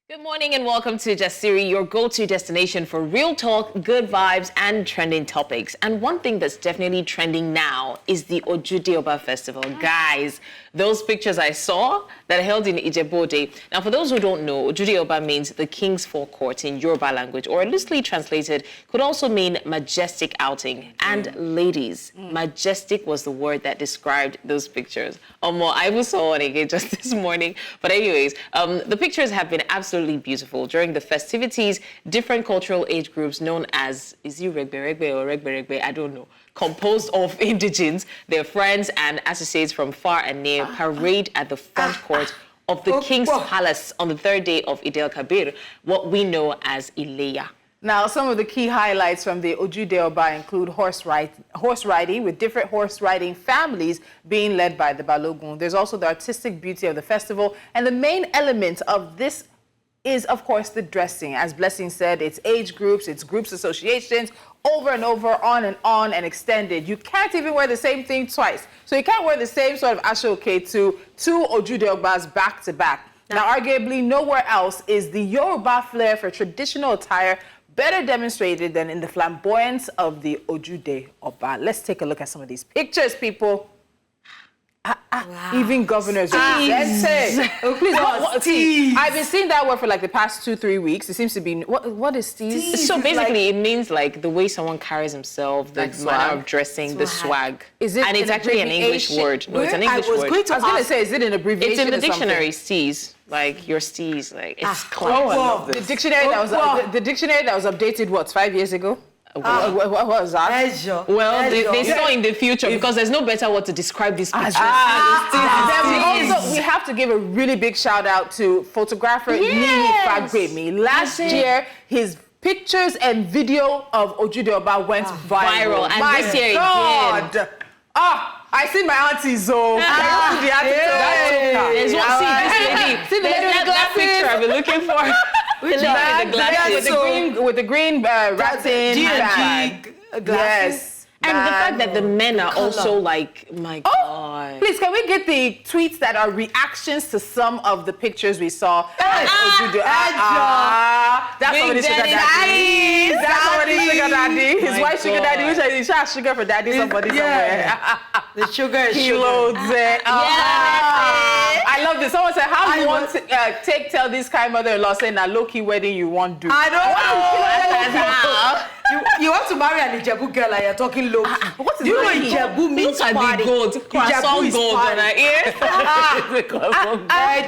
Good morning and welcome to Jasiri, your go-to destination for real talk, good vibes, and trending topics. And one thing that's definitely trending now is the Ojude Oba Festival. Guys, those pictures I saw that are held in Ijebu-Ode. Now, for those who don't know, Ojude Oba means the King's Forecourt in Yoruba language, or loosely translated, could also mean majestic outing. And ladies, majestic was the word that described those pictures. I even saw one again just this morning. But anyways, the pictures have been absolutely beautiful. During the festivities, different cultural age groups known as, is it Regbe or Regbe, I don't know, composed of indigents, their friends and associates from far and near, parade at the front court of the King's Palace on the third day of Eid al-Kabir, what we know as Ileya. Now, some of the key highlights from the Ojude Oba include horse riding, with different horse riding families being led by the Balogun. There's also the artistic beauty of the festival, and the main element of this is, of course, the dressing. As Blessing said, it's age groups, it's groups associations, over and over, on and extended. You can't even wear the same thing twice. So you can't wear the same sort of ashoke to two Ojude Obas back to back. Now, arguably, nowhere else is the Yoruba flair for traditional attire better demonstrated than in the flamboyance of the Ojude Oba. Let's take a look at some of these pictures, people. Wow. Even governors represented. Please, I've been seeing that word for like the past 2-3 weeks. It seems to be, what is steez? So basically, it means like the way someone carries himself, the manner of dressing, the swag. Is it? And it's actually an English word. No, it's an English word. I was going to say, is it an abbreviation? It's in the dictionary, steez. Like your steez, like it's the dictionary that was updated, what, 5 years ago? What was that? Well, they saw in the future because there's no better word to describe this picture. We have to give a really big shout out to photographer Nini Fagbemi. Last year, his pictures and video of Ojude Oba went viral. And this year again. I see my aunties, that picture I've been looking for. With the green ratting glasses. And the fact that the men are also like, my God. Please, can we get the tweets that are reactions to some of the pictures we saw? That's somebody's sugar daddy. That's somebody's sugar daddy. His wife's sugar daddy, which is sugar for daddy, somebody somewhere. The sugar is he loads it. I love this. Someone said, how do you want to tell this kind mother-in-law saying a low-key wedding you want to do? I don't know. You want to marry an Ijebu girl and you're talking low. What is you know Ijebu means party. Croissant gold on her ear.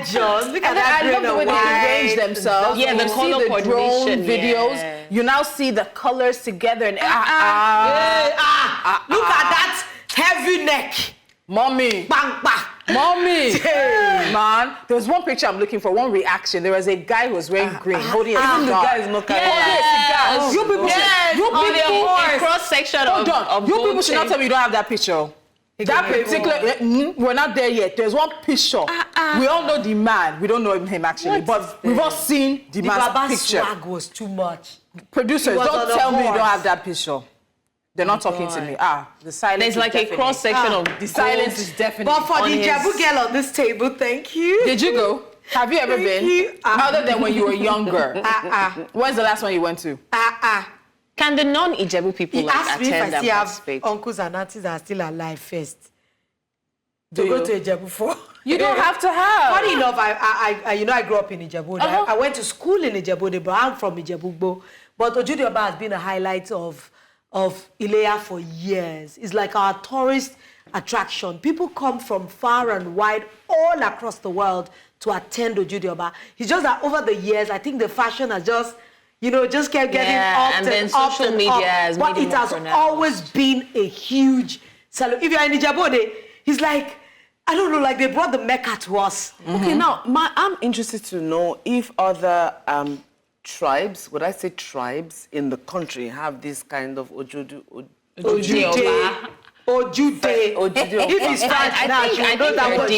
Just look at that. I love the way they arrange themselves. Yeah, the color coordination videos. You now see the colors together. And look at that heavy neck. Mommy. Bang, bang. Mommy. Man, there was one picture I'm looking for, one reaction. There was a guy who was wearing green, holding a cigar. The guy is not carrying You people a cross-section of you people should not tell me you don't have that picture. That particular, we're not there yet. There's one picture. We all know the man. We don't know him actually, but we've all seen the man's picture. The swag was too much. Producers, don't tell me you don't have that picture. They're not talking to me. The silence. There's like a cross section of the silence is definitely. But for the Ijebu girl on this table, thank you. Did you go? Have you ever been? Other than when you were younger. When's the last one you went to? Can the non-Ijebu people like attend that participate? Uncles and aunties are still alive first. To go to Ijebu for. You don't have to have. Funny enough, I grew up in Ijebu. I went to school in Ijebu, but I'm from Ijebu. But Ojude Oba has been a highlight of Ileya for years. It's like our tourist attraction. People come from far and wide all across the world to attend Ojude Oba. It's just that over the years, I think the fashion has just kept getting up and then social media has but it has always been a huge salute. If you're in Ijebu, it's like, I don't know, like they brought the Mecca to us. Okay, now, I'm interested to know if other tribes, would I say tribes in the country have this kind of Ojude Oba? Ojude. If it's French now, you know that was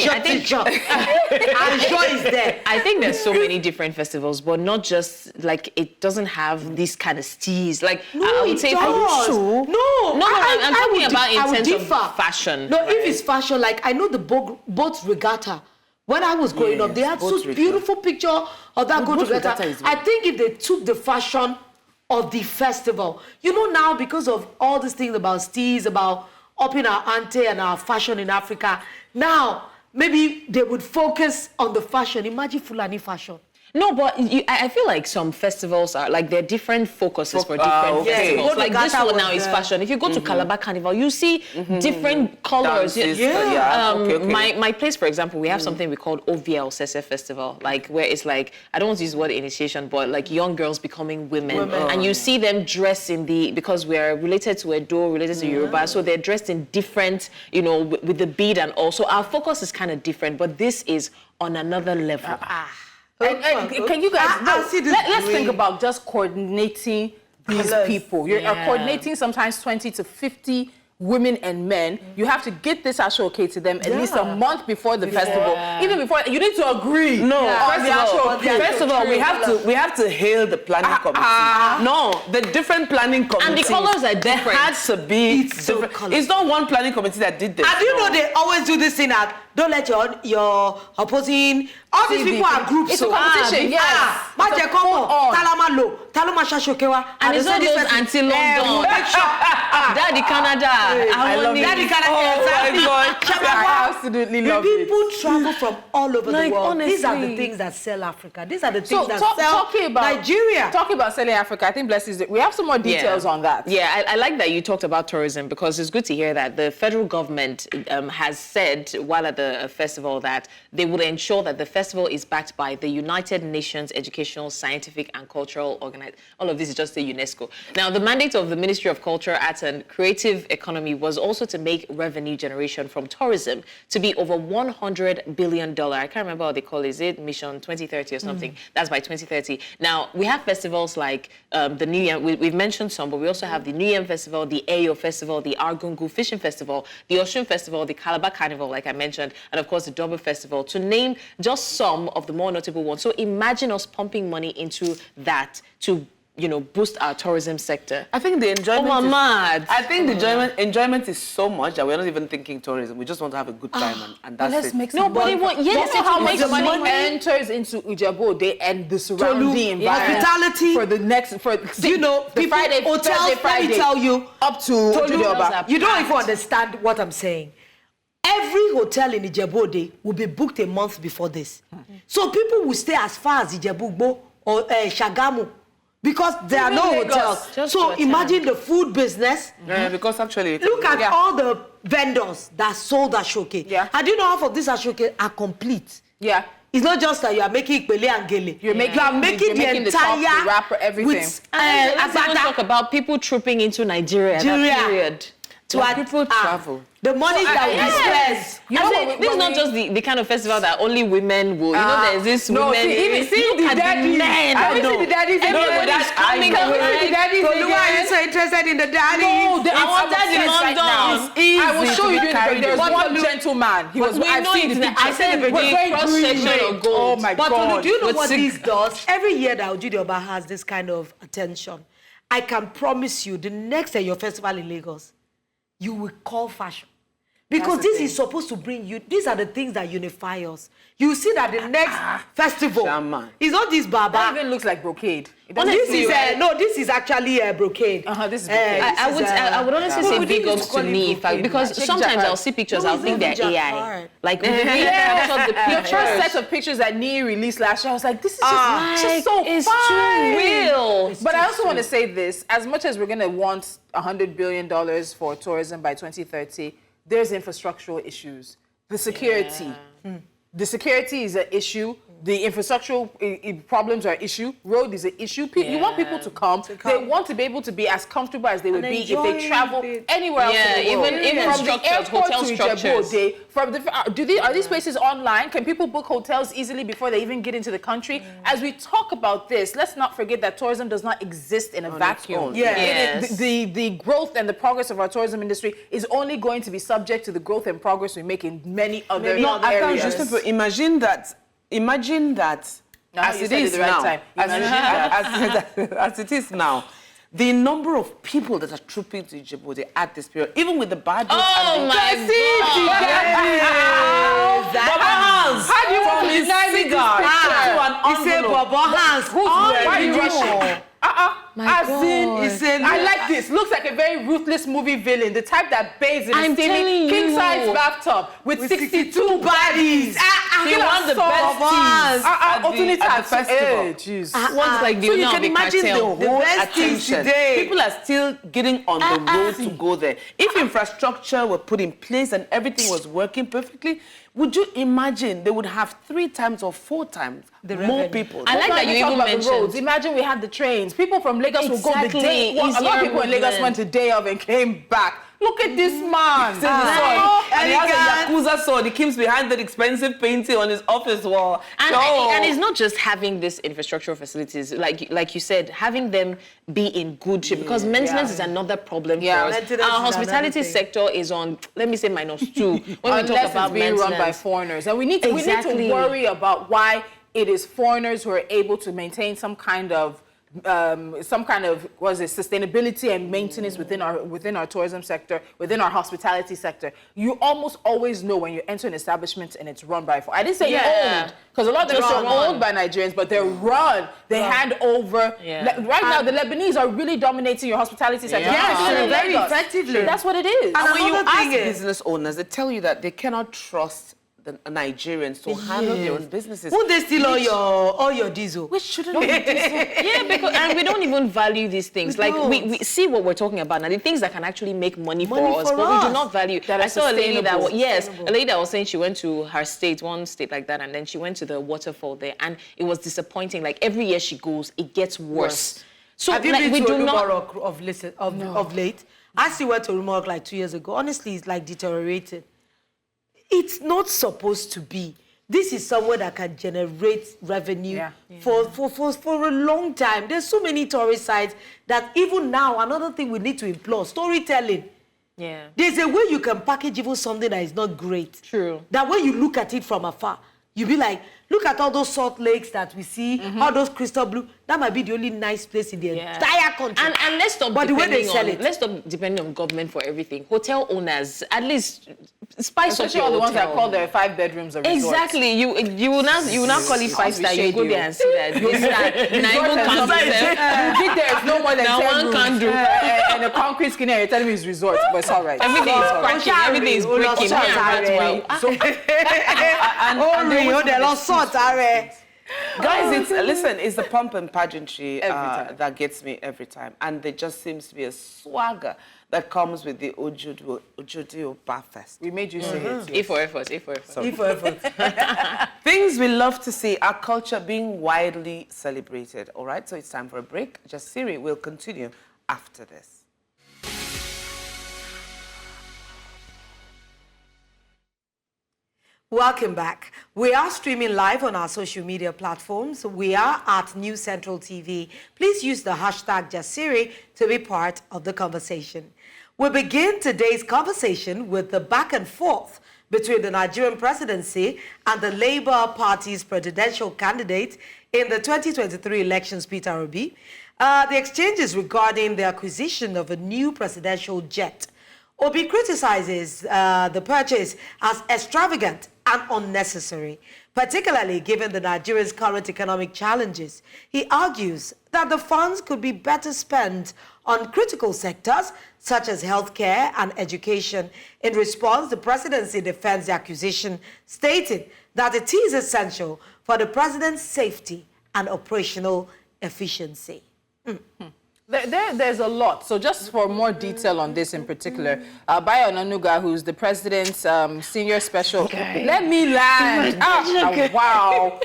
I'm sure it's there. I think there's so many different festivals, but not just, like, it doesn't have this kind of steez. Like, no, I would say... No, I'm talking about in terms of fashion. No, if it's fashion, like, I know the boat regatta When I was growing up, they had such beautiful picture of that Goat Regatta. I think if they took the fashion of the festival, you know, now because of all these things about steez, about upping our ante and our fashion in Africa, now maybe they would focus on the fashion. Imagine Fulani fashion. No, but I feel like some festivals are like they're different focuses for different festivals. Like this one now is fashion. If you go to Calabar Carnival, you see different colors. My place, for example, we have something we call OVL Sese Festival, like where it's like, I don't want to use the word initiation, but like young girls becoming women. And you see them dressed in because we're related to Edo, related to Yoruba, so they're dressed in different, you know, with the bead and all. So our focus is kind of different, but this is on another level. And can you guys, let's think about just coordinating these people. You're coordinating sometimes 20 to 50 women and men. You have to get this ashoke to them at least a month before the festival. Even before, you need to agree. No, first of all, we have to hail the planning committee. No, the different planning committees. And the colors are different. There has to be different. It's not one planning committee that did this. And you know they always do this thing at, don't let your opposing, all these people are groups. It's a competition, yes. And it's not those anti-London. Daddy Canada. I love it. Daddy Canada. Oh my God. I absolutely love it. People travel from all over the world. Honestly. These are the things that sell Africa. These are the things that sell talking about Nigeria. Talking about selling Africa, I think Blessings, we have some more details on that. Yeah, I like that you talked about tourism because it's good to hear that the federal government has said while at the festival that they will ensure that the festival is backed by the United Nations Educational, Scientific and Cultural Organization. All of this is just the UNESCO. Now, the mandate of the Ministry of Culture, Arts and Creative Economy was also to make revenue generation from tourism to be over $100 billion. I can't remember what they call it. Is it Mission 2030 or something? That's by 2030. Now, we have festivals like the New Year. We've mentioned some, but we also have the New Year Festival, the Ayo Festival, the Argungu Fishing Festival, the Oshun Festival, the Calabar Carnival, like I mentioned, and of course the Double Festival, to name just some of the more notable ones. So imagine us pumping money into that to, you know, boost our tourism sector. I think the enjoyment mad. I think the enjoyment is so much that we're not even thinking tourism. We just want to have a good time and that's it. Make No, but yes, how much money enters into Ojude Oba and the surrounding environment hospitality for the next you know, the people, Friday, hotels, Friday, let me tell you, up to Ojude Oba. You don't even understand what I'm saying. Every hotel in Ijebu will be booked a month before this. So people will stay as far as Ijebu or Shagamu because there are no hotels. So imagine the food business. Because actually... Look at all the vendors that sold Ashoke. And do you know half of these Ashoke are complete? Yeah. It's not just that you are making Pele and Gele. You're making the entire top, the wrapper, everything. Let's even talk about people trooping into Nigeria. That period. People travel. The money that we spend. This is not just the kind of festival that only women will. You know, there's this women. See the daddies. Men. I see the daddies. Everybody's coming. Why are you so interested in the daddies? No, our dad in London. It's easy. I will show you. There's one gentleman. He was. I've seen the picture. I said the cross section of gold. Oh my God. But do you know what this does? Every year that Ojude Oba has this kind of attention, I can promise you, the next year your festival in Lagos, you will call fashion. Because this is supposed to bring you, these are the things that unify us. You see that the next festival is not this Baba. That even looks like brocade. This is actually brocade. This is brocade. I would honestly say big ups to me, because sometimes I'll see pictures, I'll think they're AI. Like, the first set of pictures that Nee released last year, I was like, this is just so it's fun. Too real. But I also want to say this, as much as we're going to want $100 billion for tourism by 2030, there's infrastructural issues. The security. The security is an issue. The infrastructural problems are an issue. Road is an issue. You want people to come. They want to be able to be as comfortable as they would be if they travel anywhere else in the world. Even from the airport to Ijebu, are these places online? Can people book hotels easily before they even get into the country? As we talk about this, let's not forget that tourism does not exist in a vacuum. The growth and the progress of our tourism industry is only going to be subject to the growth and progress we make in many other areas. Imagine that as it is now, The number of people that are trooping to Djibouti at this period, even with the badges. Oh my God! How do you want to deny me this picture? He said, Baba Hans, Why are you rushing? My God. I like this. Looks like a very ruthless movie villain. The type that bathes in I'm a steamy telling you. king-size bathtub with 62 bodies. He won the best teams at the festival. One's like the So owner you of can the imagine the cartel. whole best teams attention. today. People are still getting on the road to go there. If infrastructure were put in place and everything was working perfectly, would you imagine they would have 3 times or 4 times more people? I like that you even mentioned the roads. Imagine we had the trains. People from Lagos will go the Exactly. day. A lot of people in Lagos movement. went the day of and came back. Look at this man. And he has a Yakuza sword. He keeps behind that expensive painting on his office wall. And it's not just having this infrastructural facilities, like you said, having them be in good shape, because maintenance is another problem for us. Maintenance Our is hospitality another thing. sector is on, let me say, -2 when we Unless talk about it's being run by maintenance. foreigners. And we need to worry about why it is foreigners who are able to maintain some kind of sustainability and maintenance within our tourism sector, within our hospitality sector. You almost always know when you enter an establishment and it's run by I didn't say owned, because a lot of them are owned by Nigerians, but they're run. They hand over. Right now, the Lebanese are really dominating your hospitality sector. Very effectively. That's what it is. And when you ask business owners, they tell you that they cannot trust the Nigerians to handle their own businesses. Won't they steal all your diesel? Which shouldn't be Because we don't even value these things. We see what we're talking about now, the things that can actually make money for us, but we do not value. That I are saw a lady that sustainable. a lady that was saying she went to her state, one state like that, and then she went to the waterfall there, and it was disappointing. Like every year she goes, it gets worse. So have you like, been we to do Olumorok not. of late? I still went to Olumorok like 2 years ago. Honestly, it's like deteriorated. It's not supposed to be. This is somewhere that can generate revenue for a long time. There's so many tourist sites that even now, another thing we need to implore, storytelling. Yeah. There's a way you can package even something that is not great. True. That when you look at it from afar, you'll be like, look at all those salt lakes that we see, all those crystal blue. That might be the only nice place in the entire country. And let's stop But the way they depending sell on it. let's stop depending on government for everything. Hotel owners, at least spice up Especially your all the ones that hotel. call their 5 bedrooms or resorts. Exactly. You will not call it 5-star. You go there and see that. You get there, it's no more than Now 10 one rooms. can do. And a concrete skinner, you're telling me it's resort, but it's all right. Everything is cracking. Everything is breaking. Guys, it's the pomp and pageantry that gets me every time. And there just seems to be a swagger that comes with the Ojude Oba Fest. We made you say it. A for effort. A for effort. E for effort. Things we love to see, our culture being widely celebrated. All right, so it's time for a break. Just Siri will continue after this. Welcome back. We are streaming live on our social media platforms. We are at News Central TV. Please use the hashtag Jasiri to be part of the conversation. We begin today's conversation with the back and forth between the Nigerian presidency and the Labour Party's presidential candidate in the 2023 elections, Peter Obi. The exchanges regarding the acquisition of a new presidential jet. Obi criticizes the purchase as extravagant and unnecessary, particularly given the Nigeria's current economic challenges. He argues that the funds could be better spent on critical sectors such as healthcare and education. In response, the presidency defends the acquisition, stating that it is essential for the president's safety and operational efficiency. There's a lot. So just for more detail on this in particular, Bayo Onanuga, who's the president's senior special... Let me land. Wow.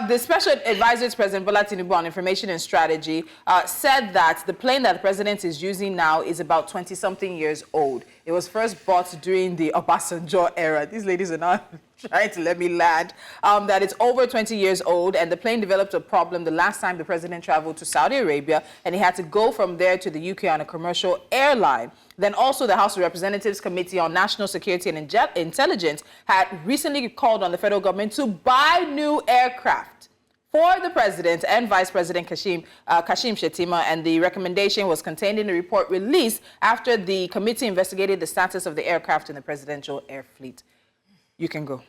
The special advisor to President Bola Tinubu on information and strategy said that the plane that the president is using now is about 20-something years old. It was first bought during the Obasanjo era. These ladies are not trying to let me land. That it's over 20 years old, and the plane developed a problem the last time the president traveled to Saudi Arabia, and he had to go from there to the UK on a commercial airline. Then also the House of Representatives Committee on National Security and Intelligence had recently called on the federal government to buy new aircraft for the president and Vice President Kashim Shettima, and the recommendation was contained in the report released after the committee investigated the status of the aircraft in the presidential air fleet. You can go.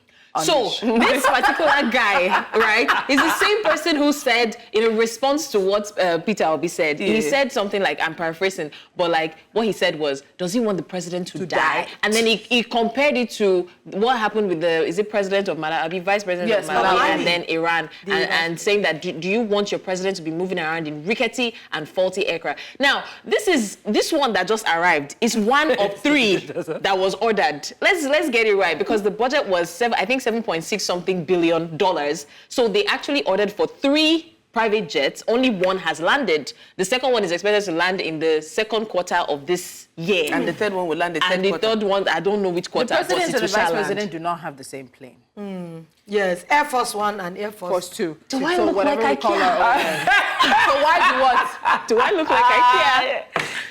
So this particular guy, right, is the same person who said, in a response to what Peter Obi said, he said something like, I'm paraphrasing, but like what he said was, does he want the president to die? And then he compared it to what happened with is it president of Malawi, vice president of Malawi, and then Iran, and saying that, do you want your president to be moving around in rickety and faulty aircraft? Now, this one that just arrived is one of 3 that was ordered. Let's get it right, because the budget was I think $7.6 something billion. So they actually ordered for 3 private jets. Only one has landed. The second one is expected to land in the second quarter of this year. And the third one will land And the third one, I don't know which quarter. The president and the vice president do not have the same plane. Yes, Air Force One and Air Force Two. Do I look like I care? So why do what? Do I look like I care?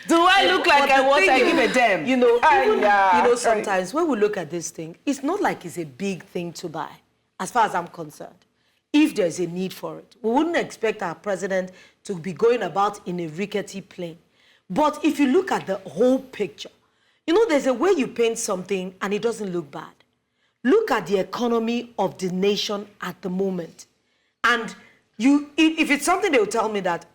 Do I look like I want to give a damn? You know, sometimes when we look at this thing, it's not like it's a big thing to buy, as far as I'm concerned. If there's a need for it, we wouldn't expect our president to be going about in a rickety plane. But if you look at the whole picture, there's a way you paint something and it doesn't look bad. Look at the economy of the nation at the moment. And if it's something, they'll tell me that,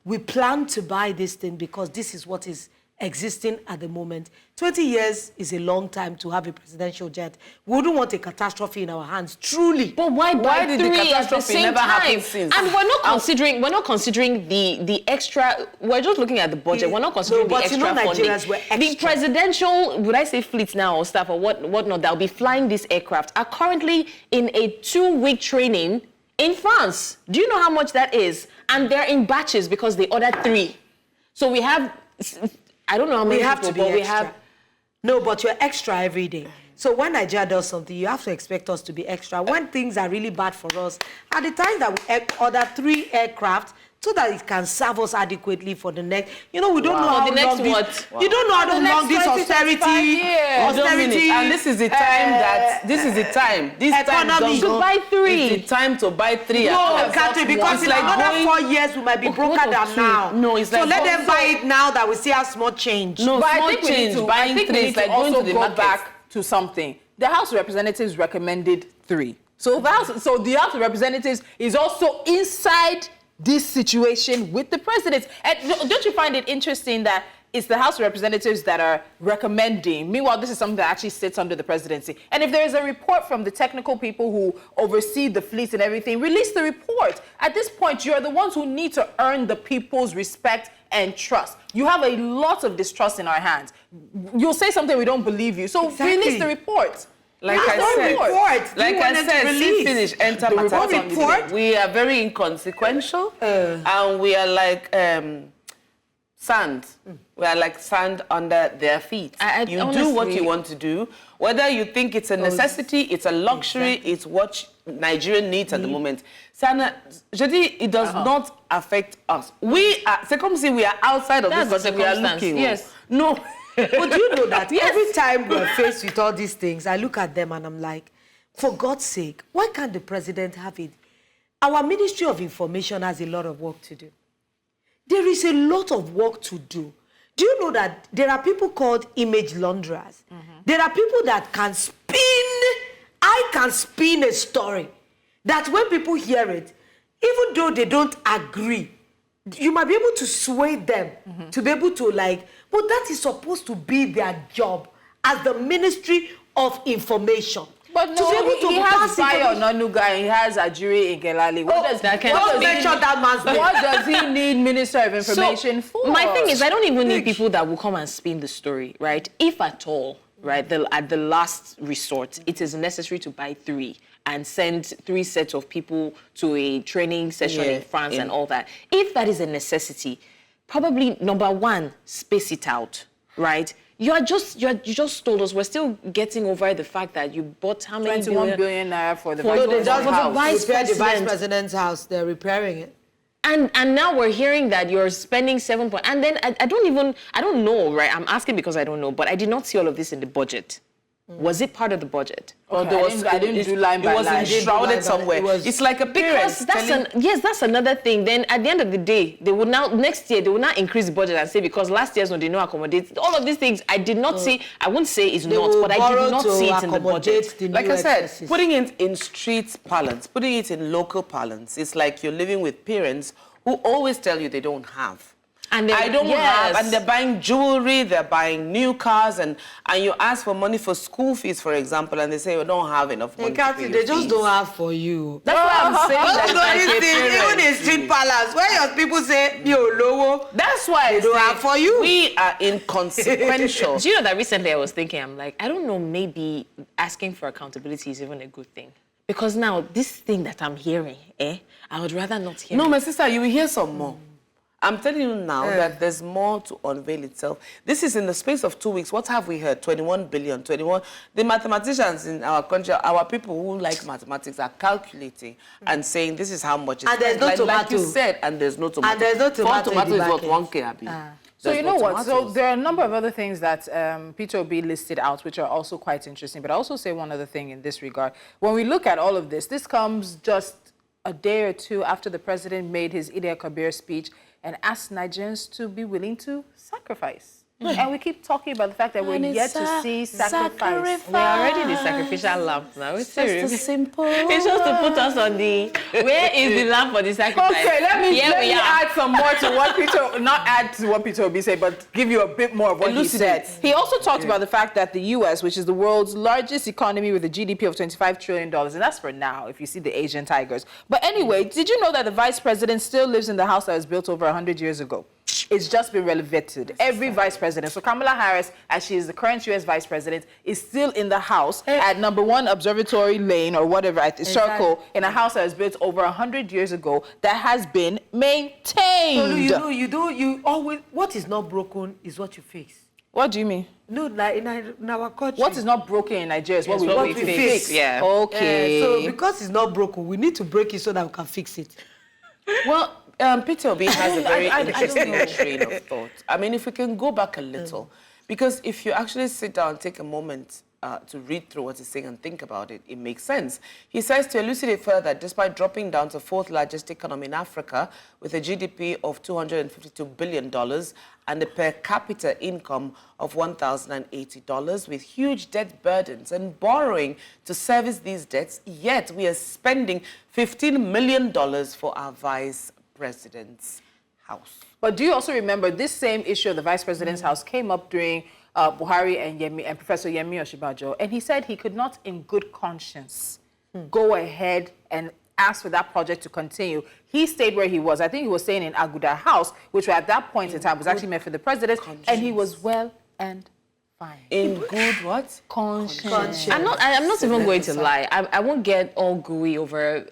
we plan to buy this thing because this is what is existing at the moment. 20 years is a long time to have a presidential jet. We wouldn't want a catastrophe in our hands, truly. But why did 3 the at the catastrophe same never time? happen since? And we're not considering the extra. We're just looking at the budget. We're not considering the extra Nigerians funding. were extra. The presidential, would I say fleets now or stuff or whatnot that'll be flying this aircraft are currently in a 2-week training in France. Do you know how much that is? And they're in batches because they ordered 3. So we have, I don't know how many people, but we have. No, but you're extra every day. So when Nigeria does something, you have to expect us to be extra. When things are really bad for us, at the time that we order 3 aircraft, so that it can serve us adequately for the next. We don't know how long this. You don't know how long this austerity. And this is the time This economy time to buy 3. It's the time to buy 3. No, Catherine, because in another 4 years we might be broker than now. No, it's like so let them buy it now that we see how small change. No, But small I think we change. need to, Buying 3 is like going to the go market. back to something. The House of Representatives recommended 3. So the House of Representatives is also inside this situation with the president. And don't you find it interesting that it's the House of Representatives that are recommending? Meanwhile, this is something that actually sits under the presidency. And if there is a report from the technical people who oversee the fleets and everything, release the report. At this point, you're the ones who need to earn the people's respect and trust. You have a lot of distrust in our hands. You'll say something, we don't believe you. So release the report. Like I said, see finish, enter the report. We are very inconsequential, and we are like sand. We are like sand under their feet. You honestly do what you want to do, whether you think it's a necessity, it's a luxury, it's what Nigeria needs at the moment. Sana, je dis, it does not affect us. We are, we are outside of this, but we are looking. Yes. No. But do you know that every time we're faced with all these things, I look at them and I'm like, for God's sake, why can't the president have it? Our Ministry of Information has a lot of work to do. There is a lot of work to do. Do you know that there are people called image launderers? There are people that can spin. I can spin a story that when people hear it, even though they don't agree, you might be able to sway them to be able to but that is supposed to be their job as the Ministry of Information. But no, he has Bayo Onanuga, he has Ajuri Igelali. What does he need Minister of Information for? My thing is, I don't even need people that will come and spin the story, right? If at all, right, at the last resort, it is necessary to buy 3 and send 3 sets of people to a training session in France and all that. If that is a necessity, probably number 1, space it out, right? You just told us we're still getting over the fact that you bought how many 21 billion naira for the vice president's house. They're repairing it. And now we're hearing that you're spending 7 and then I don't know, right? I'm asking because I don't know, but I did not see all of this in the budget. Was it part of the budget? Okay, I didn't do line by line. It was enshrouded somewhere. It's like a Because that's another thing. Then at the end of the day, they will now next year they will not increase the budget and say because last year's one did not accommodate. All of these things I did not see. I won't say it's not, but I did not see it in the budget. Like I said, putting it in street parlance, putting it in local parlance, it's like you're living with parents who always tell you they don't have. And I don't have, and they're buying jewelry, they're buying new cars, and you ask for money for school fees, for example, and they say, we don't have enough money. They just don't have for you. That's what I'm saying. Even in street palace, where your people say, yo, lowo, that's why they don't have for you. We are inconsequential. Do you know that recently I was thinking, I'm like, I don't know, maybe asking for accountability is even a good thing. Because now, this thing that I'm hearing, I would rather not hear. No, my sister, you will hear some more. I'm telling you now that there's more to unveil itself. This is in the space of 2 weeks. What have we heard? 21 billion, 21. The mathematicians in our country, our people who like mathematics are calculating and saying this is how much it's and there's no tomato. Like you said, and there's no tomato. And there's no tomato. 4 tomatoes is what 1K. So you know what? So there are a number of other things that Peter Obi listed out, which are also quite interesting. But I also say one other thing in this regard. When we look at all of this, this comes just a day or two after the president made his Eid al-Kabir speech and asked Nigerians to be willing to sacrifice. And we keep talking about the fact that we're yet to see sacrifice. We're already the sacrificial lamb now. It's just simple. It's just to put us on the, where is the lamb for the sacrifice? Okay, let me add some more to what Peter, not add to what Peter Obi said, but give you a bit more of what he said. He also talked about the fact that the U.S., which is the world's largest economy with a GDP of $25 trillion, and that's for now, if you see the Asian tigers. But anyway, did you know that the vice president still lives in the house that was built over 100 years ago? It's just been relevated. Every vice president. So Kamala Harris, as she is the current U.S. vice president, is still in the house at number 1 Observatory Lane or whatever, at the circle, in a house that was built over 100 years ago that has been maintained. So you always, what is not broken is what you fix. What do you mean? No, like in our country. What is not broken in Nigeria is what we fix. Yeah. Okay. So because it's not broken, we need to break it so that we can fix it. Well, Peter Obi has a very interesting train of thought. I mean, if we can go back a little, because if you actually sit down and take a moment to read through what he's saying and think about it, it makes sense. He says to elucidate further, despite dropping down to 4th largest economy in Africa with a GDP of $252 billion and a per capita income of $1,080 with huge debt burdens and borrowing to service these debts, yet we are spending $15 million for our vice president's house. But do you also remember this same issue of the vice president's house came up during Buhari and Professor Yemi Osinbajo, and he said he could not in good conscience go ahead and ask for that project to continue. He stayed where he was. I think he was staying in Aguda House, which at that point in time was actually meant for the president, and he was well and fine. In good what? Conscience. I'm not even going to lie. I won't get all gooey over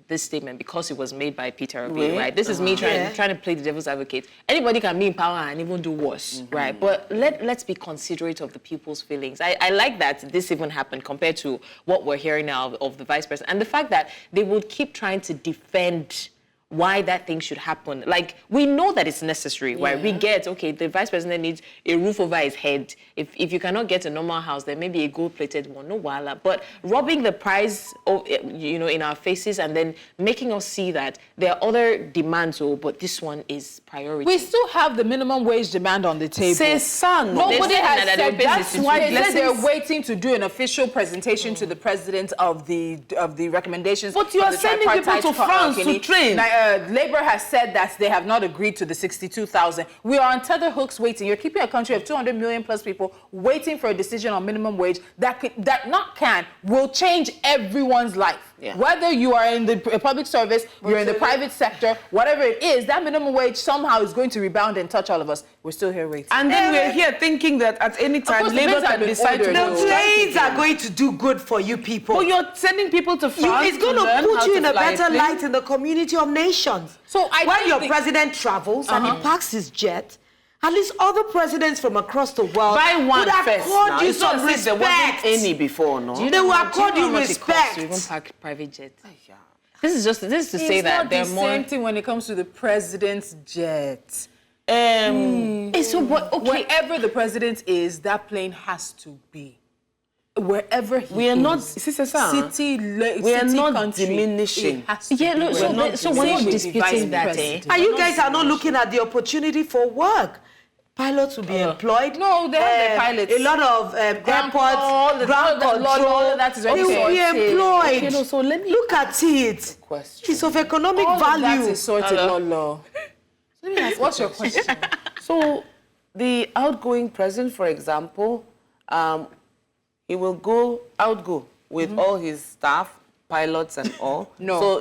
this statement because it was made by Peter Obi, right? This is me trying to play the devil's advocate. Anybody can be in power and even do worse, right? But let's be considerate of the people's feelings. I like that this even happened compared to what we're hearing now of the vice president. And the fact that they would keep trying to defend why that thing should happen. Like, we know that it's necessary, right? We get, okay, the vice president needs a roof over his head. If you cannot get a normal house, then maybe a gold-plated one, no wala. But rubbing the price, in our faces and then making us see that there are other demands, but this one is priority. We still have the minimum wage demand on the table. Nobody has said that's why they said they're waiting to do an official presentation to the president of the recommendations. But you are sending people to France to train. Labour has said that they have not agreed to the 62,000. We are on tether hooks waiting. You're keeping a country of 200 million plus people waiting for a decision on minimum wage will change everyone's life. Yeah. Whether you are in the public service, you're in the private sector, whatever it is, that minimum wage somehow is going to rebound and touch all of us. We're still here waiting. And then we're here thinking that at any time Labour can decide to the planes are going to do good for you people. But you're sending people to France. It's going to put you in a better light in the community of nations. So when your president travels and he parks his jet, at least other presidents from across the world buy one would first accord you some respect. There wasn't any before, no? They will accord you respect. To even park private jet. This is to say that there are more. It's not the same thing when it comes to the president's jet. So what? Okay. Wherever the president is, that plane has to be. wherever he we are is. not we are not country, diminishing. Yeah, look, so we're not disputing that. And you guys are not looking at the opportunity for work. Pilots will be employed. No, they have their pilots. A lot of airports, ground control. That is they will be employed. Okay, no, so let me look at it. It's of economic value. That is sorted, Lolo. Let me ask, what's your question? So, the outgoing president, for example, he will outgo with all his staff, pilots and all. No. So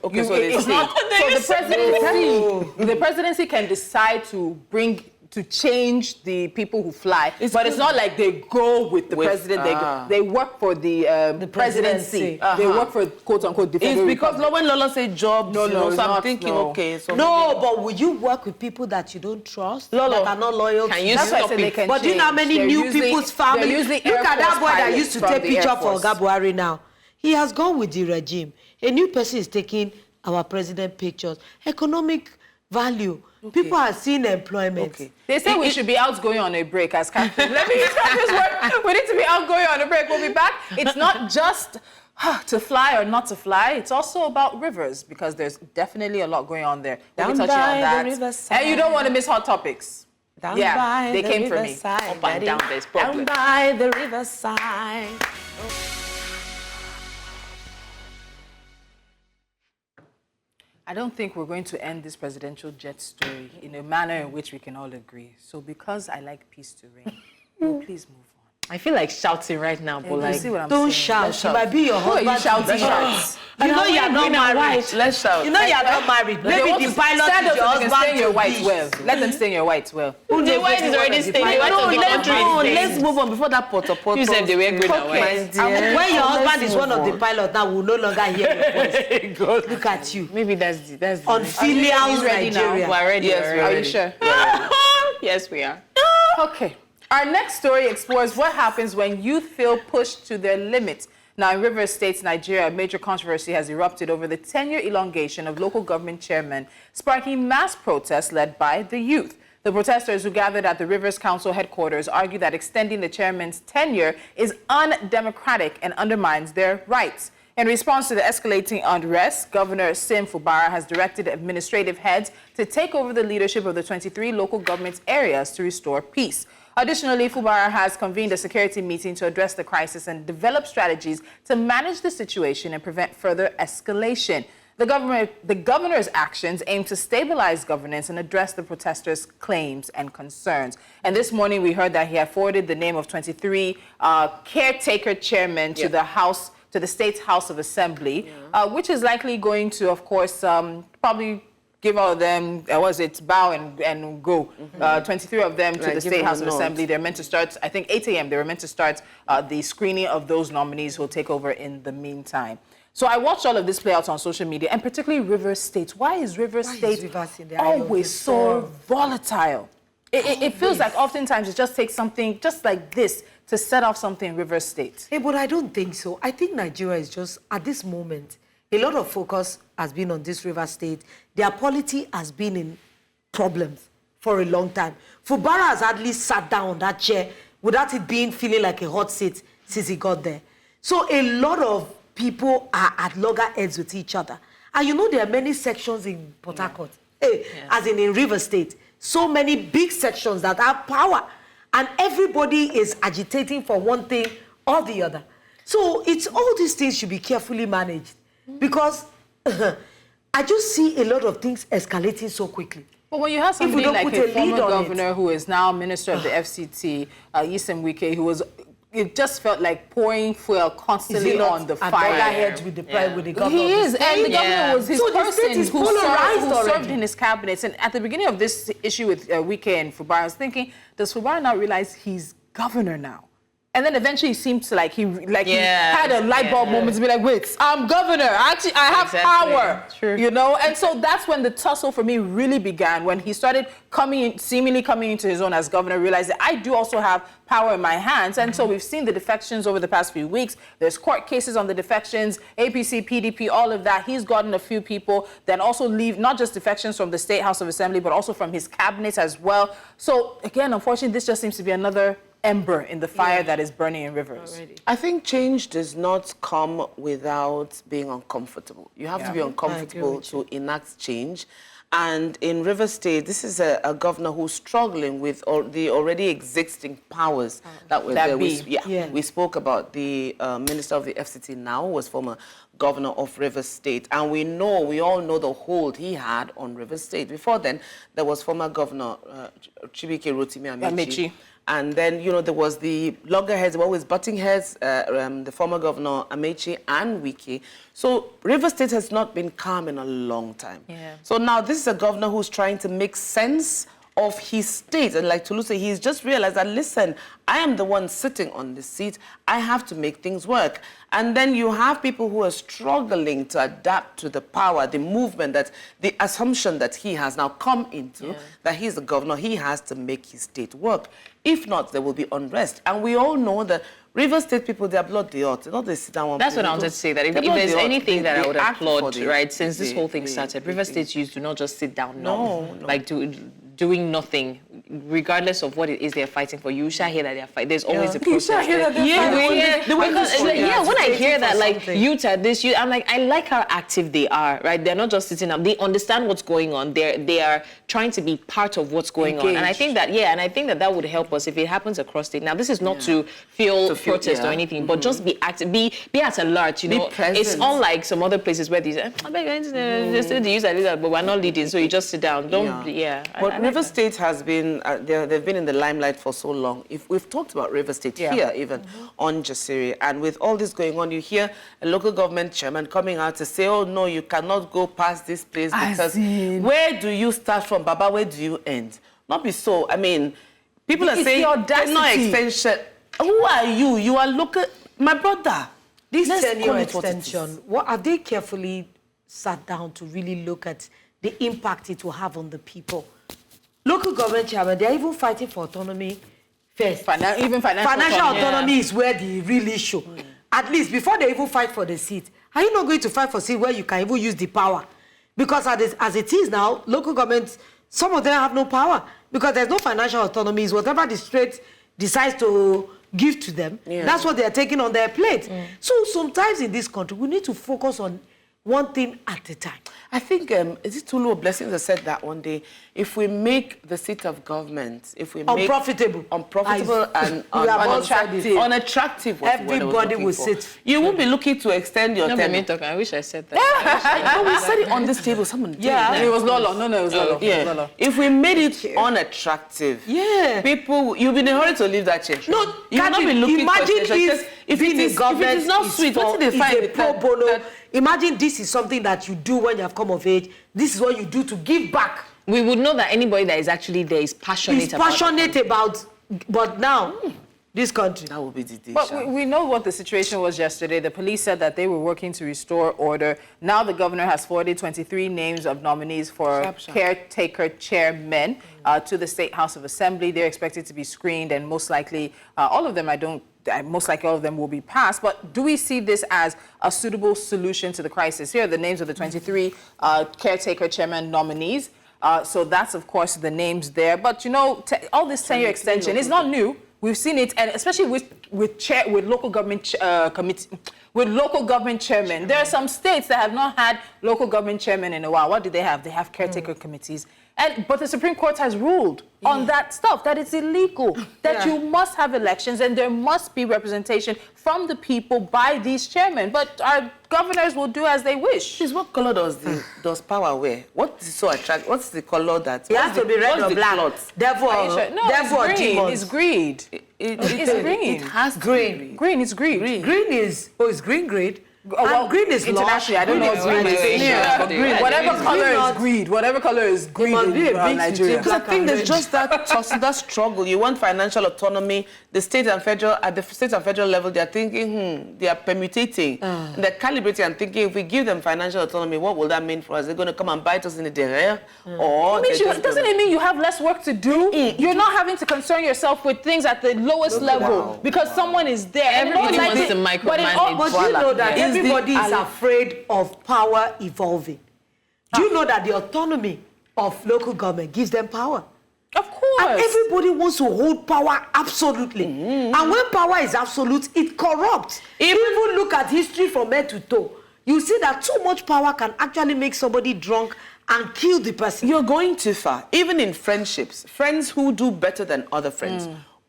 okay, so it's not. So the presidency can decide to change the people who fly, but it's not like they go with the president. They work for the presidency. They work for quote unquote the It's because when Lola said jobs, so I'm thinking, okay, so but will you work with people that you don't trust, that are not loyal to you? That's why I said they can But do you know how many new people's family? Look at that boy that used to take picture for Gabuari now. He has gone with the regime. A new person is taking our president pictures. Economic value. Okay. People are seeing employment. Okay. They say we should be outgoing on a break as captain. Let me use this word. We need to be outgoing on a break. We'll be back. It's not just to fly or not to fly. It's also about rivers because there's definitely a lot going on there. We'll be touching on that. And you don't want to miss hot topics. Down by they the came for me. riverside, Up and down this problem. Down by the riverside. I don't think we're going to end this presidential jet story in a manner in which we can all agree. So because I like peace to reign, please move on. I feel like shouting right now, but like, see what I'm don't saying? shout. It might be your husband. Who are you shouting at? You know you're not married. Let's shout. You know you're not married. Maybe the pilot is your husband. Stay in your white well. Let them stay in your white well. The white is already staying. The white of the country is staying. Let's move on before that pot. You said they were green and white. When your husband is one of the pilots, now we'll no longer hear your voice. Look at you. Maybe that's the On filial Nigeria. We're ready. Yes, we're are ready. you sure? Yes, we are. Okay. Our next story explores what happens when youth feel pushed to their limits. Now, in Rivers State, Nigeria, a major controversy has erupted over the 10-year elongation of local government chairmen, sparking mass protests led by the youth. The protesters who gathered at the Rivers Council headquarters argue that extending the chairman's tenure is undemocratic and undermines their rights. In response to the escalating unrest, Governor Sim Fubara has directed administrative heads to take over the leadership of the 23 local government areas to restore peace. Additionally, Fubara has convened a security meeting to address the crisis and develop strategies to manage the situation and prevent further escalation. The governor's actions aim to stabilize governance and address the protesters' claims and concerns. And this morning, we heard that he had forwarded the name of 23 caretaker chairmen to the State's House of Assembly, which is likely going to, of course, probably give all of them, bow and go. 23 of them to the State House of Assembly. They're meant to start, I think, 8 a.m. They were meant to start the screening of those nominees who will take over in the meantime. So I watched all of this play out on social media, and particularly Rivers State. Why is Rivers State always so volatile? It feels like oftentimes it just takes something just like this to set off something in Rivers State. Hey, but I don't think so. I think Nigeria is just, at this moment, a lot of focus has been on this Rivers State. Their polity has been in problems for a long time. Fubara has hardly sat down on that chair without it feeling like a hot seat since he got there. So a lot of people are at loggerheads with each other. And you know there are many sections in Port Harcourt, as in Rivers State. So many big sections that have power. And everybody is agitating for one thing or the other. So it's all these things should be carefully managed. Because I just see a lot of things escalating so quickly. But when you have somebody like a former governor who is now minister of the FCT, Yisem Wike, who was, it just felt like pouring fuel constantly on the fire. With the governor. He is, and the governor was his person who served in his cabinet. And at the beginning of this issue with Wike and Fubara, I was thinking, does Fubara now realize he's governor now? And then eventually it seemed to he had a light bulb moment to be like, wait, I'm governor. Actually, I have power. True. You know? And so that's when the tussle for me really began, when he started seemingly coming into his own as governor, realized that I do also have power in my hands. And so we've seen the defections over the past few weeks. There's court cases on the defections, APC, PDP, all of that. He's gotten a few people, then also leave not just defections from the State House of Assembly, but also from his cabinet as well. So again, unfortunately, this just seems to be another ember in the fire that is burning in Rivers. Already. I think change does not come without being uncomfortable. You have to be uncomfortable to enact change. And in Rivers State, this is a governor who's struggling with the already existing powers that were there. We spoke about the Minister of the FCT now, who was former governor of Rivers State. And we all know the hold he had on Rivers State. Before then, there was former Governor Chibike Rotimi Amechi. And then, you know, there was the loggerheads, always butting heads, the former governor Amechi and Wike. So Rivers State has not been calm in a long time. Yeah. So now this is a governor who's trying to make sense of his state. And like Tolu said, he's just realized that, listen, I am the one sitting on this seat. I have to make things work. And then you have people who are struggling to adapt to the power, the movement, that the assumption that he has now come into, that he's the governor, he has to make his state work. If not, there will be unrest. And we all know that Rivers State people, they applaud the art. Not they sit down one. That's what I wanted to say, that if there's anything that I would applaud, right, since this whole thing started, Rivers State youth do not just sit down, like doing nothing, regardless of what it is they're fighting for. You shall hear that they're fighting. There's always a protest. You shall hear that they're fighting. When I hear that, like, youth at this, I'm like, I like how active they are, right? They're not just sitting up. They understand what's going on. They are trying to be part of what's going on. And I think that, that would help us if it happens across state. Now, this is not to feel protest or anything, but just be active, be at alert, you know. It's unlike some other places where these, but we're not leading, so you just sit down. But River State has been, they've been in the limelight for so long. If we've talked about River State here, even on Jasiri, and with all this going on, you hear a local government chairman coming out to say, oh no, you cannot go past this place because where do you start from, Baba? Where do you end? Not be so. I mean, people are saying, no extension. Who are you? You are local, my brother. This 10-year extension, what have they carefully sat down to really look at the impact it will have on the people? Local government chairman, they're even fighting for autonomy first. Even financial autonomy is where the real issue. At least before they even fight for the seat, are you not going to fight for a seat where you can even use the power? Because as it is now, local governments, some of them have no power because there's no financial autonomy. It's whatever the state decides to give to them, that's what they're taking on their plate. So sometimes in this country, we need to focus on one thing at a time. I think, is it Tulu or Blessings that said that one day? If we make the seat of government, if we make unprofitable and unattractive, everybody will sit. You won't be looking to extend your tenure. I wish I said that. No, we said it on this table. Someone did. It was Lolo. No, it was Lolo. If we made it unattractive, people, you'll be in a hurry to leave that chair. No, you will not be looking imagine for if it is not sweet, what did they find? Pro bono. Imagine this is something that you do when you have come of age. This is what you do to give back. We would know that anybody that is actually there is passionate about. But now, this country. That will be the day. But we know what the situation was yesterday. The police said that they were working to restore order. Now the governor has forwarded 23 names of nominees for caretaker chairmen to the State House of Assembly. They're expected to be screened, and most likely all of them, most likely all of them will be passed. But do we see this as a suitable solution to the crisis? Here are the names of the 23 caretaker chairman nominees. So that's, of course, the names there. But, you know, all this 10-year extension is not new. We've seen it, and especially with local government local government chairmen. There are some states that have not had local government chairmen in a while. What do they have? They have caretaker committees. But the Supreme Court has ruled on that stuff, that it's illegal, that you must have elections and there must be representation from the people by these chairmen. But our governors will do as they wish. Please, what color does power wear? What is so attractive? What's the color that? It has to be red or black. Therefore, green. It's greed. It's green. It has green. Green is greed. Green is, is green greed? Well, green is internationally. I don't know what green is. Green. Whatever color is greed. Whatever color is greed in Nigeria. Because I think there's just that struggle. You want financial autonomy. The state and federal, at the state and federal level, they're thinking, they are permutating. And they're calibrating and thinking, if we give them financial autonomy, what will that mean for us? They're going to come and bite us in the derrière? Or doesn't it mean you have less work to do? You're not having to concern yourself with things at the lowest level because someone is there. Everybody wants to micromanage. But you know that everybody is afraid of power evolving. Do you know that the autonomy of local government gives them power? Of course. And everybody wants to hold power absolutely. And when power is absolute, it corrupts. Even look at history from head to toe. You see that too much power can actually make somebody drunk and kill the person. You're going too far. Even in friendships, friends who do better than other friends,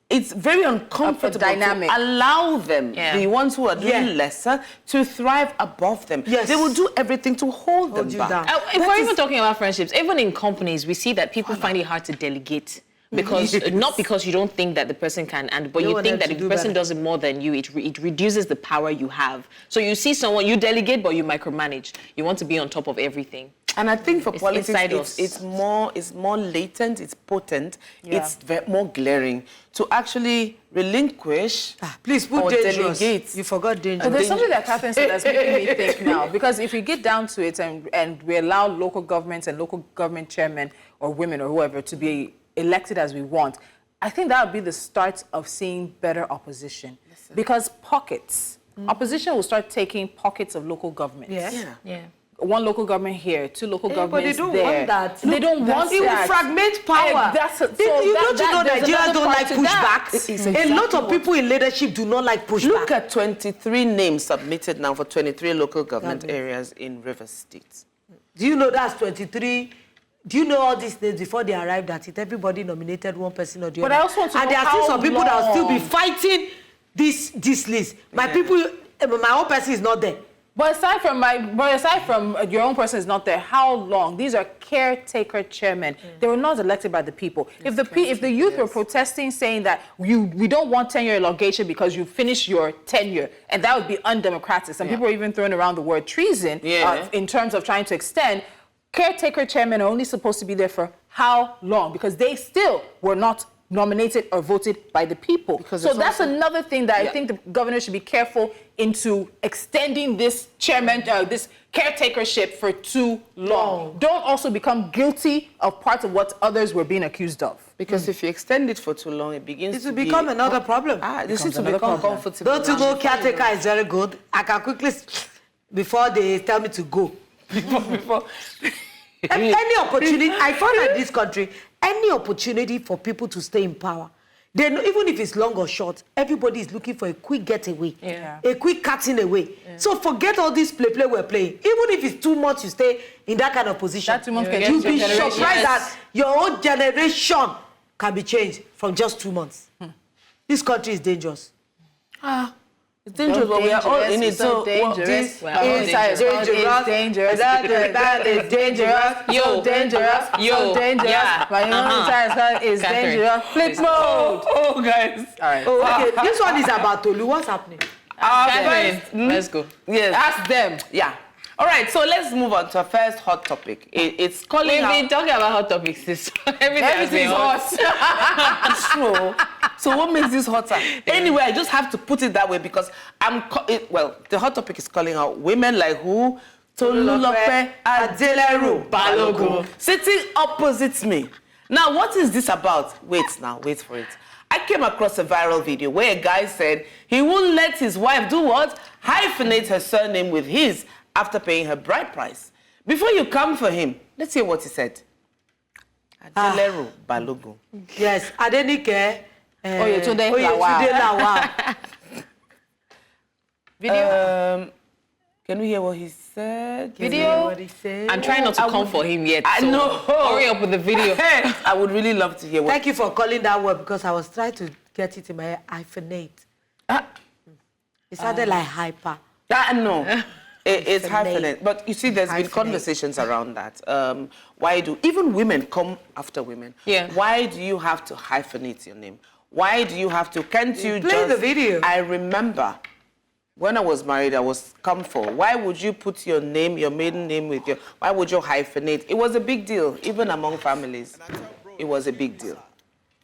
it's very uncomfortable to allow them, the ones who are doing lesser, to thrive above them. Yes. They will do everything to hold them back. If we're even talking about friendships, even in companies, we see that people find it hard to delegate. Because not because you don't think that the person can, but you think that if the person does it more than you, it reduces the power you have. So you see someone, you delegate, but you micromanage. You want to be on top of everything. And I think for politics, it's more latent, it's potent, it's more glaring to actually relinquish. Please put dangerous. Delegate. You forgot dangerous. There's something that happens that's making me think now. Because if we get down to it and we allow local governments and local government chairmen or women or whoever to be elected as we want, I think that would be the start of seeing better opposition. Because pockets, opposition will start taking pockets of local government. Yeah. One local government here, two local governments there. But they don't want that. They don't want that. It will fragment power. Don't know Nigeria don't like pushbacks? A lot of people in leadership do not like pushback. Look at 23 names submitted now for 23 local government areas in Rivers State. Do you know that's 23? Do you know all these names before they arrived at it? Everybody nominated one person or the other. But I also want to know and there are still some people that will still be fighting this list. My people, my own person is not there. But aside from your own person is not there, how long? These are caretaker chairmen. They were not elected by the people. If the youth were protesting, saying that we don't want tenure elongation because you finished your tenure, and that would be undemocratic. Some people are even throwing around the word treason in terms of trying to extend. Caretaker chairmen are only supposed to be there for how long? Because they still were not nominated or voted by the people. So that's another thing that I think the governor should be careful into extending this this caretakership for too long. Don't also become guilty of parts of what others were being accused of. Because if you extend it for too long, it begins to become another problem. This is to become comfortable. Don't you know caretaker is very good? I can quickly, before they tell me to go. Before. Any opportunity, I found in this country, any opportunity for people to stay in power, then even if it's long or short, everybody is looking for a quick getaway, a quick cutting away. So forget all this play we're playing. Even if it's 2 months you stay in that kind of position, that 2 months you'll be surprised that your own generation can be changed from just 2 months. This country is dangerous. It's dangerous, but we are all in it. So dangerous. That is dangerous. Yo, dangerous. Yo, dangerous. My own is dangerous. Flip mode. Oh, guys. All right. Okay, this one is about Tolu. What's happening? Let's go. Yes. Ask them. Yeah. All right, so let's move on to our first hot topic. It's calling out... We've been talking about hot topics. Everything's hot. It's true. So what makes this hotter? Anyway, I just have to put it that way because the hot topic is calling out women like who? Tolulope Adeleru Balogun. Sitting opposite me. Now, what is this about? Wait for it. I came across a viral video where a guy said he won't let his wife do what? Hyphenate her surname with his after paying her bride price. Before you come for him, let's hear what he said. Adeleru Balogun. Yes, Adenike. Oyetunde Lawal. Video? Can we hear what he said? Video? I'm trying not to come for him yet. I know. Hurry up with the video. I would really love to hear what. Thank you for calling that word because I was trying to get it in my head. Hyphenate. It sounded like hyper. No. It's hyphenate. But you see, there's been conversations around that. Why do even women come after women? Yeah. Why do you have to hyphenate your name? Why do you have to? Can't you play the video? I remember when I was married, I was come for. Why would you put your name, your maiden name with your? Why would you hyphenate? It was a big deal, even among families. It was a big deal.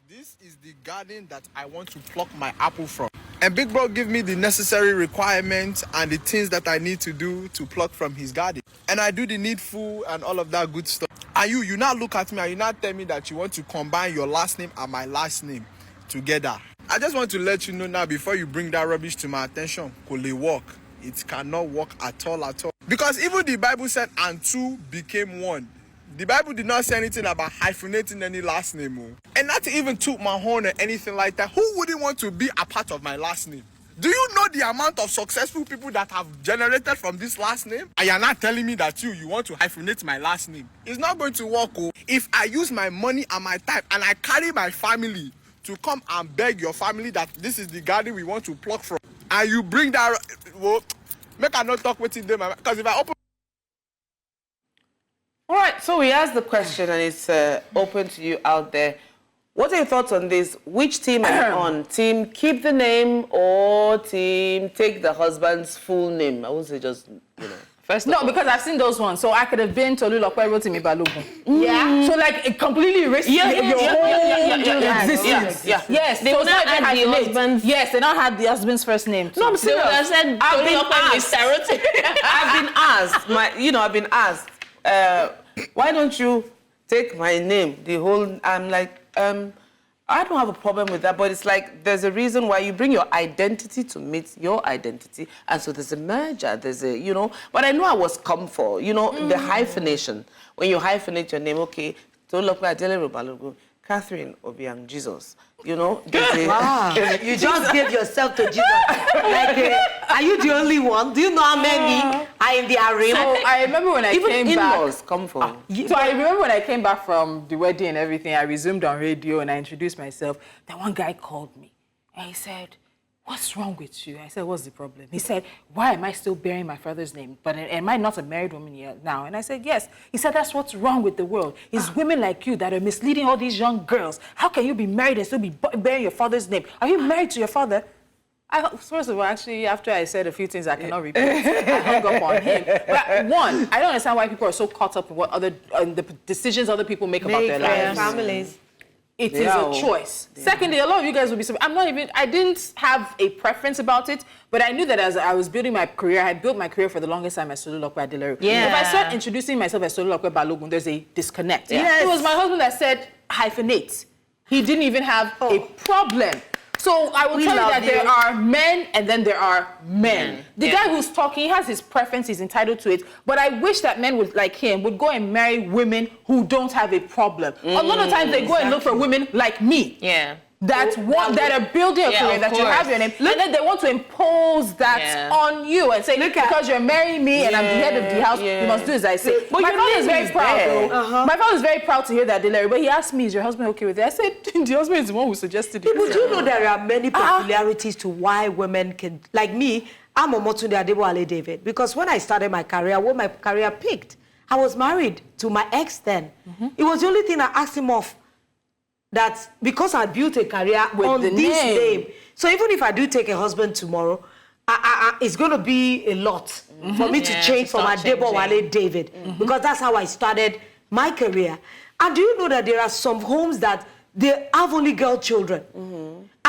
This is the garden that I want to pluck my apple from. And Big Bro give me the necessary requirements and the things that I need to do to pluck from his garden. And I do the needful and all of that good stuff. And you now look at me and you now tell me that you want to combine your last name and my last name together. I just want to let you know now before you bring that rubbish to my attention, could it work? It cannot work at all. Because even the Bible said, and two became one. The Bible did not say anything about hyphenating any last name. And not to even toot my horn or anything like that. Who wouldn't want to be a part of my last name? Do you know the amount of successful people that have generated from this last name? And you're not telling me that you want to hyphenate my last name. It's not going to work. If I use my money and my time and I carry my family to come and beg your family that this is the garden we want to pluck from, and you bring that, well, make I not talk with them, because if I open... All right, so we asked the question and it's open to you out there. What are your thoughts on this? Which team are you on? Team keep the name or team take the husband's full name? I won't say just, First no, because I've seen those ones. So I could have been Tolulokwe Rotimi Balogun. Yeah. So like it completely erased your whole existence. Yes. They would not add the husband's. Yes, they don't have the husband's first name. No, I'm serious. They would have said Tolulokwe is stereotype. I've been asked. Why don't you take my name? I'm like, I don't have a problem with that, but it's like there's a reason why you bring your identity to meet your identity, and so there's a merger, but I know I was come for, the hyphenation. When you hyphenate your name, okay, Tolulokwe Adelere Balogun, Catherine Obiang Jesus, Wow, you just gave yourself to Jesus. Are you the only one? Do you know how many are in the arena? So I remember when I came back. Come for. So I remember when I came back from the wedding and everything, I resumed on radio and I introduced myself. Then one guy called me and he said, "What's wrong with you?" I said, "What's the problem?" He said, "Why am I still bearing my father's name? But am I not a married woman yet now?" And I said, "Yes." He said, "That's what's wrong with the world. It's women like you that are misleading all these young girls. How can you be married and still be bearing your father's name? Are you married to your father?" First of all, actually, after I said a few things I cannot repeat, I hung up on him. But one, I don't understand why people are so caught up in what the decisions other people make about their lives. Families. It is a choice. Secondly, a lot of you guys will be surprised. I didn't have a preference about it, but I knew that as I was building my career, I had built my career for the longest time as Tolulokwe Adelere. Yeah. If I start introducing myself as Tolulokwe Balogun, there's a disconnect. Yes. It was my husband that said hyphenate. He didn't even have a problem. So I will tell you that there are men and then there are men. The guy who's talking, he has his preference, he's entitled to it. But I wish that men would, like him, would go and marry women who don't have a problem. A lot of times they go and look for women like me. Yeah. That are building a career, that you have your name, and then they want to impose that on you and say, because you're marrying me and I'm the head of the house, you must do as I say. But my father is very proud. My father is very proud to hear that, Delary. But he asked me, "Is your husband okay with it?" I said, "The husband is the one who suggested it." But do you know there are many peculiarities to why women can, like me, I'm Omotunde Adebowale David, because when I started my career, when my career peaked, I was married to my ex then. It was the only thing I asked him off. That because I built a career on this name. So even if I do take a husband tomorrow, it's going to be a lot for me to change from Adebowale David. Because that's how I started my career. And do you know that there are some homes that they have only girl children?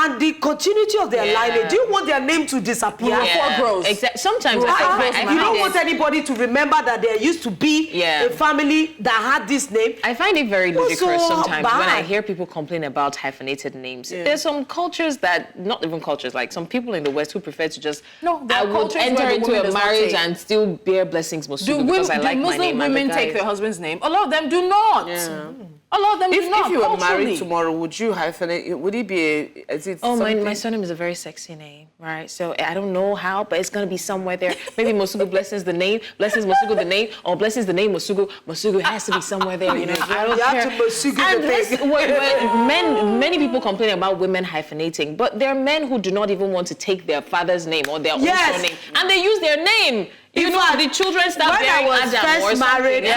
And the continuity of their lineage, do you want their name to disappear? Exactly. Sometimes you don't want anybody to remember that there used to be a family that had this name. I find it very ludicrous sometimes when I hear people complain about hyphenated names. There's some cultures that, not even cultures, like some people in the West who prefer to just, I would enter into a marriage and still bear blessings Mosugu because I like my name. Do Muslim women take their husband's name? A lot of them do not. A lot of them do not. If you were married tomorrow, would you hyphenate? Would it be my surname is a very sexy name, right? So I don't know how, but it's gonna be somewhere there. Maybe Mosugu blesses the name, blesses Mosugu the name, or blesses the name Mosugu. Mosugu has to be somewhere there, I don't care. And many people complain about women hyphenating, but there are men who do not even want to take their father's name or their own surname, and they use their name. The children start bearing Adam or something.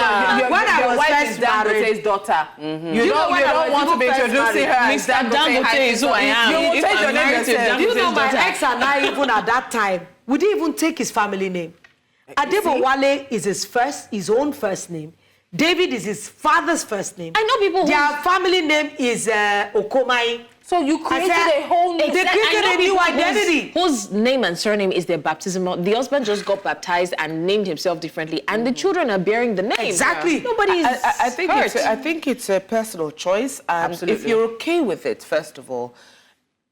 When I was first married, daughter. You don't want to be introducing her. Mr. Dangote is who I am. You will take your name yourself. Do you know my ex and I, even at that time, we didn't even take his family name. Adebowale is his own first name. David is his father's first name. I know people their family name is Okomai. So you created a whole new... They created a new identity. Whose name and surname is their baptismal. The husband just got baptized and named himself differently, and the children are bearing the name. Exactly. Nobody is I think it's a personal choice. Absolutely. If you're okay with it, first of all,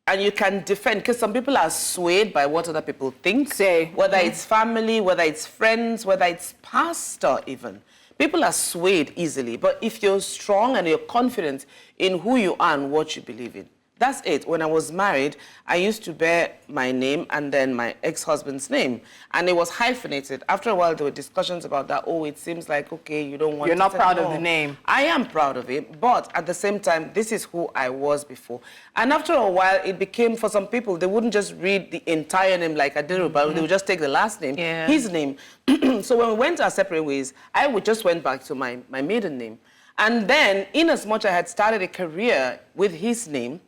and you can defend, because some people are swayed by what other people think, whether it's family, whether it's friends, whether it's pastor even. People are swayed easily, but if you're strong and you're confident in who you are and what you believe in, that's it. When I was married, I used to bear my name and then my ex-husband's name. And it was hyphenated. After a while, there were discussions about that. Oh, it seems like, okay, you don't want You're to... not proud of the name. I am proud of it, but at the same time, this is who I was before. And after a while, it became, for some people, they wouldn't just read the entire name like I did, but they would just take the last name, his name. So when we went our separate ways, I just went back to my maiden name. And then, in as much I had started a career with his name,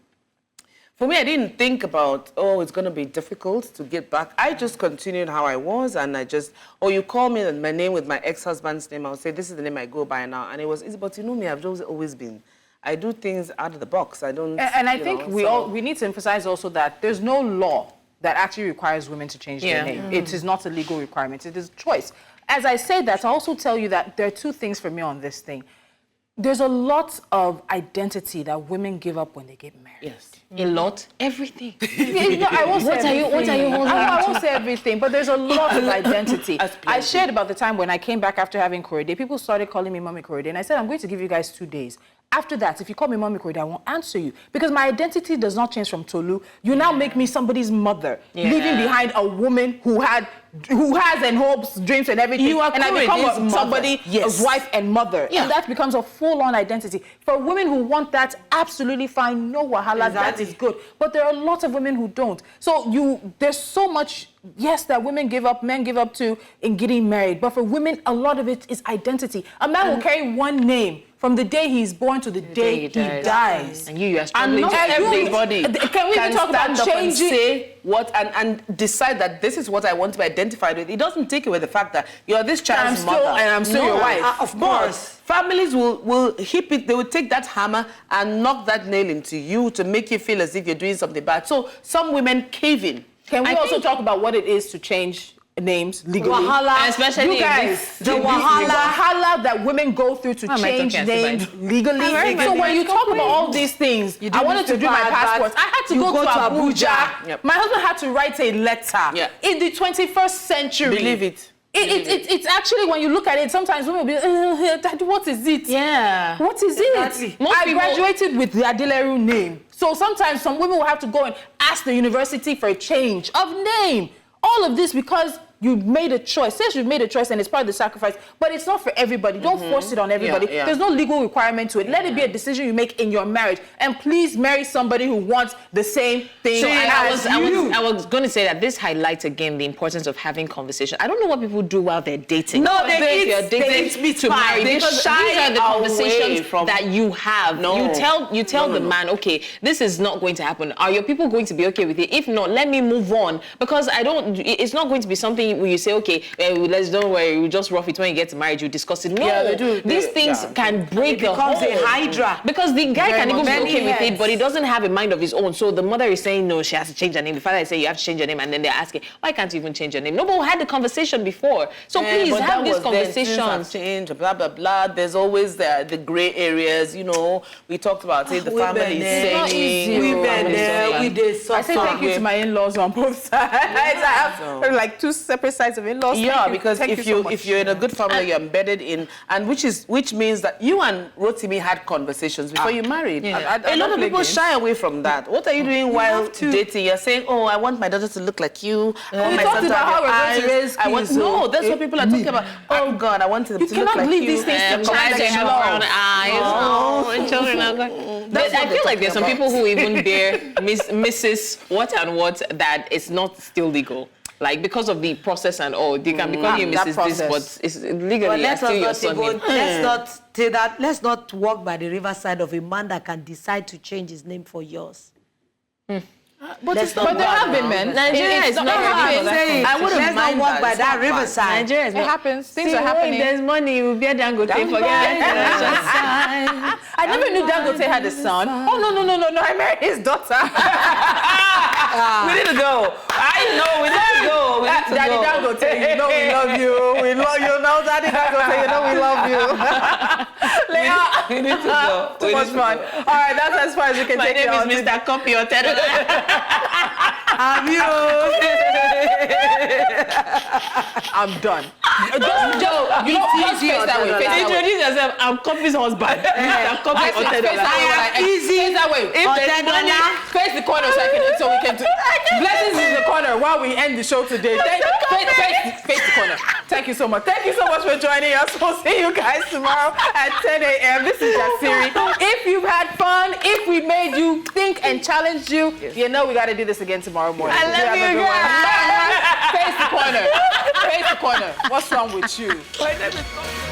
for me, I didn't think about, oh, it's going to be difficult to get back. I just continued how I was, and I just, you call me my name with my ex-husband's name, I would say, this is the name I go by now. And it was easy, but you know me, I've just always been. I do things out of the box. I don't, And I think we need to emphasize also that there's no law that actually requires women to change their name. It is not a legal requirement. It is a choice. As I say that, I also tell you that there are two things for me on this thing. There's a lot of identity that women give up when they get married. Yes. A lot? Everything. No, I won't say everything. What are you holding I won't say everything, but there's a lot of identity. I shared about the time when I came back after having Korede. People started calling me Mommy Korede, and I said, I'm going to give you guys 2 days. After that, if you call me Mommy Korede, I won't answer you. Because my identity does not change from Tolu. You now make me somebody's mother, leaving behind a woman who has and hopes, dreams and everything. You are and I become somebody's wife and mother. Yeah. And that becomes a full-on identity. For women who want that, absolutely fine, no wahala, that is good. But there are a lot of women who don't. So there's so much, yes, that women give up, men give up to in getting married. But for women, a lot of it is identity. A man will carry one name from the day he's born to the day he dies. And you are struggling. And not everybody can we even talk about changing? Say what and decide that this is what I want to be identified with. It doesn't take away the fact that you're this child's mother. I'm still your wife. Of course. Families will hip it. They will take that hammer and knock that nail into you to make you feel as if you're doing something bad. So some women cave in. Can we also talk about what it is to change names legally? Wahala. Especially you guys, the wahala that women go through to change names legally. So when you talk about all these things, I wanted to do my passport. I had to go to Abuja. Yep. My husband had to write a letter in the 21st century. Believe it. It's actually, when you look at it, sometimes women will be, Daddy, what is it? Yeah. What is it? I graduated with the Adileru name. So sometimes some women will have to go and ask the university for a change of name. All of this because you made a choice. Yes, you've made a choice and it's part of the sacrifice, but it's not for everybody. Don't force it on everybody. There's no legal requirement to it. Let it be a decision you make in your marriage. And please marry somebody who wants the same thing as you. I was going to say that this highlights again the importance of having conversation. I don't know what people do while they're dating. No, they dating to marry. These are the conversations that you have. No. You tell the man, okay, this is not going to happen. Are your people going to be okay with it? If not, let me move on, because it's not going to be something where you say, okay, don't worry, you just rough it when you get married, you discuss it. No, they do. These things can break the whole. It becomes a hydra. Because the guy can even be okay with it, but he doesn't have a mind of his own. So the mother is saying, no, she has to change her name. The father is saying, you have to change your name. And then they're asking, why can't you even change your name? No, but we had the conversation before. So please have these conversations. Change, blah, blah, blah. There's always the gray areas, we talked about it, the family saying. I say thank you to my in-laws on both sides. I have like 2 separate sides of in-laws. Yeah, because if you're in a good family, you're embedded in, and which means that you and Rotimi had conversations before you married. Yeah. A lot of people shy away from that. What are you doing while dating? You're saying, oh, I want my daughter to look like you. I want my son to have your eyes. No, that's what people are talking about. Oh God, I want them to look like you. You cannot leave these things to child to have brown eyes. Children are going. I feel like there's some people who even bear Mrs. What and what that it's not still legal. Like, because of the process and all, they can become you Mrs. This, but it's legally still your son. Let's not say that. Let's not walk by the riverside of a man that can decide to change his name for yours. But there have been men. Nigeria is not happening. I wouldn't mind walk by that riverside. Nigeria is not. It happens. Things are happening. If there's money, you will be a Dangote. Forget I never knew Dangote had a son. Oh, no. I married his daughter. We need to go. I know, we need to go. Daddy Dangote, you know we love you. We love you now, Daddy Dangote, you know we love you. We need to go. Too much fun. All right, that's as far as we can take it. My name is Mr. Copy or Have you? I'm done. Just face that way. Introduce yourself. I'm Kofi's husband. I'm Kofi's Face that way. Face the corner so we can do. Blessings in the corner while we end the show today. Face the corner. Thank you so much. Thank you so much for joining us. We'll see you guys tomorrow at 10 a.m. This is Jasiri. If you've had fun, if we made you think and challenged you, you know we got to do this again tomorrow morning. I love you guys. Face the corner. Face the corner. What's wrong with you? My name is